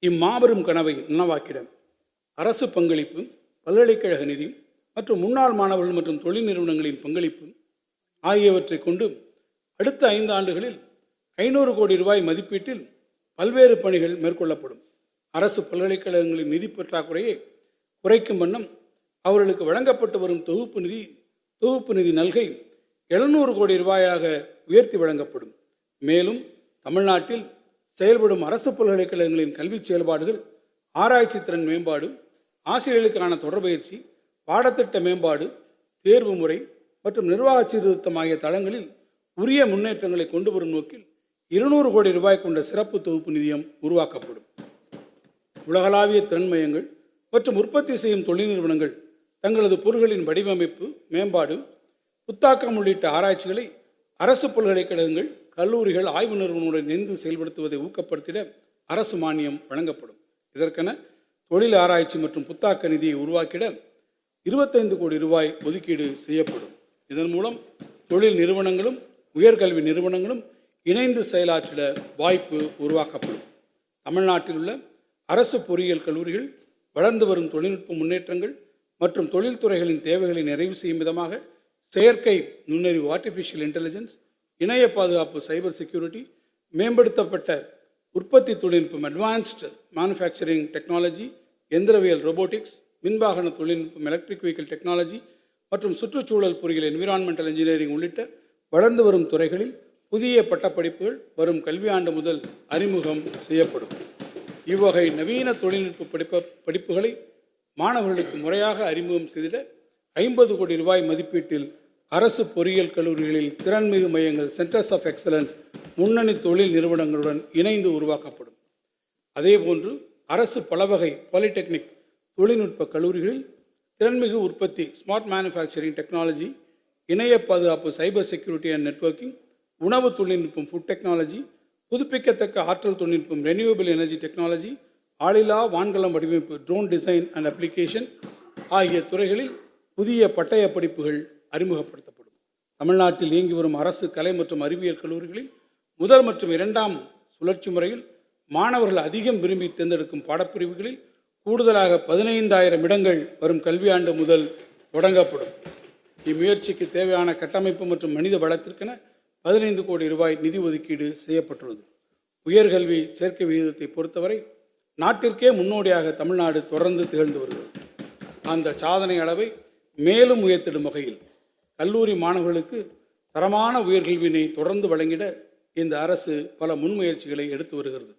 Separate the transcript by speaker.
Speaker 1: இம்மாபெரும் கனவை நனவாக்கிட அரசு பங்களிப்பு, பல்கலைக்கழக நிதி மற்றும் முன்னாள் மாணவர்கள் மற்றும் தொழில் நிறுவனங்களின் பங்களிப்பு ஆகியவற்றை கொண்டு அடுத்த 5 ஆண்டுகளில் 500 கோடி ரூபாய் மதிப்பீட்டில் பல்வேறு பணிகள் மேற்கொள்ளப்படும். அரசு பல்கலைக்கழகங்களின் நிதி பற்றாக்குறையை குறைக்கும் வண்ணம் அவர்களுக்கு வழங்கப்பட்டு வரும் தொகுப்பு நிதி நல்கை 700 கோடி ரூபாயாக உயர்த்தி வழங்கப்படும். மேலும் தமிழ்நாட்டில் செயல்படும் அரசு பல்கலைக்கழகங்களின் கல்வி செயல்பாடுகள், ஆராய்ச்சி திறன் மேம்பாடு, ஆசிரியர்களுக்கான தொடர்பயிற்சி, பாடத்திட்ட மேம்பாடு, தேர்வு முறை மற்றும் நிர்வாக சீர்திருத்தம் ஆகிய தளங்களில் உரிய முன்னேற்றங்களை கொண்டு வரும் நோக்கில் 200 கோடி ரூபாய் கொண்ட சிறப்பு தொகுப்பு நிதியம் உருவாக்கப்படும். உலகளாவிய திறன் மையங்கள் மற்றும் உற்பத்தி செய்யும் தொழில் நிறுவனங்கள் தங்களது பொருட்களின் வடிவமைப்பு, மேம்பாடு, புத்தாக்கம் உள்ளிட்ட ஆராய்ச்சிகளை அரசு பல்கலைக்கழகங்கள், கல்லூரிகள், ஆய்வு நிறுவனங்களுடன் இணைந்து செயல்படுத்துவதை ஊக்கப்படுத்திட அரசு மானியம் வழங்கப்படும். இதற்கென தொழில் ஆராய்ச்சி மற்றும் புத்தாக்க நிதியை உருவாக்கிட 25 கோடி ரூபாய் ஒதுக்கீடு செய்யப்படும். இதன் மூலம் தொழில் நிறுவனங்களும் உயர்கல்வி நிறுவனங்களும் இணைந்து செயலாற்றிட வாய்ப்பு உருவாக்கப்படும். தமிழ்நாட்டில் உள்ள அரசு பொறியியல் கல்லூரிகள் வளர்ந்து வரும் தொழில்நுட்ப முன்னேற்றங்கள் மற்றும் தொழில்துறைகளின் தேவைகளை நிறைவு செய்யும் விதமாக செயற்கை நுண்ணறிவு, ஆர்டிஃபிஷியல் இன்டெலிஜென்ஸ், இணைய பாதுகாப்பு, சைபர் செக்யூரிட்டி, மேம்படுத்தப்பட்ட உற்பத்தி தொழில்நுட்பம், அட்வான்ஸ்டு மேனுஃபேக்சரிங் டெக்னாலஜி, எந்திரவியல், ரோபோட்டிக்ஸ், மின்வாகன தொழில்நுட்பம், எலக்ட்ரிக் வெஹிக்கிள் டெக்னாலஜி மற்றும் சுற்றுச்சூழல் பொறியியல், என்விரான்மெண்டல் இன்ஜினியரிங் உள்ளிட்ட வளர்ந்து வரும் துறைகளில் புதிய பட்டப்படிப்புகள் வரும் கல்வியாண்டு முதல் அறிமுகம் செய்யப்படும். இவ்வகை நவீன தொழில்நுட்ப படிப்புகளை மாணவர்களுக்கு முறையாக அறிமுகம் செய்திட 50 கோடி ரூபாய் மதிப்பீட்டில் அரசு பொறியியல் கல்லூரிகளில் திறன்மிகு மையங்கள், சென்டர்ஸ் ஆஃப் எக்ஸலன்ஸ், முன்னணி தொழில் நிறுவனங்களுடன் இணைந்து உருவாக்கப்படும். அதேபோன்று அரசு பலவகை பாலிடெக்னிக் தொழில்நுட்ப கல்லூரிகளில் திறன்மிகு உற்பத்தி, ஸ்மார்ட் மேனுஃபேக்சரிங் டெக்னாலஜி, இணைய பாதுகாப்பு, சைபர் செக்யூரிட்டி அண்ட் நெட்வொர்க்கிங், உணவு தொழில்நுட்பம், ஃபுட் டெக்னாலஜி, புதுப்பிக்கத்தக்க ஆற்றல் தொழில்நுட்பம், ரெனியூவபிள் எனர்ஜி டெக்னாலஜி, ஆளில்லா வான்கலம் வடிவமைப்பு, ட்ரோன் டிசைன் அண்ட் அப்ளிகேஷன் ஆகிய துறைகளில் புதிய பட்டய படிப்புகள் அறிமுகப்படுத்தப்படும். தமிழ்நாட்டில் இயங்கி வரும் அரசு கலை மற்றும் அறிவியல் கல்லூரிகளில் முதல் மற்றும் 2ஆம் சுழற்சி முறையில் மாணவர்கள் அதிகம் விரும்பி தேர்ந்தெடுக்கும் பாடப்பிரிவுகளில் கூடுதலாக 15,000 இடங்கள் வரும் கல்வியாண்டு முதல் தொடங்கப்படும். இம்முயற்சிக்கு தேவையான கட்டமைப்பு மற்றும் மனித வளத்திற்கென 15 கோடி ரூபாய் நிதி ஒதுக்கீடு செய்யப்பட்டுள்ளது. உயர்கல்வி சேர்க்கை விகிதத்தை பொறுத்தவரை நாட்டிற்கே முன்னோடியாக தமிழ்நாடு தொடர்ந்து திகழ்ந்து வருகிறது. அந்த சாதனை அளவை மேலும் உயர்த்திடும் வகையில் கல்லூரி மாணவர்களுக்கு தரமான உயர்கல்வியினை தொடர்ந்து வழங்கிட இந்த அரசு பல முன்முயற்சிகளை எடுத்து வருகிறது.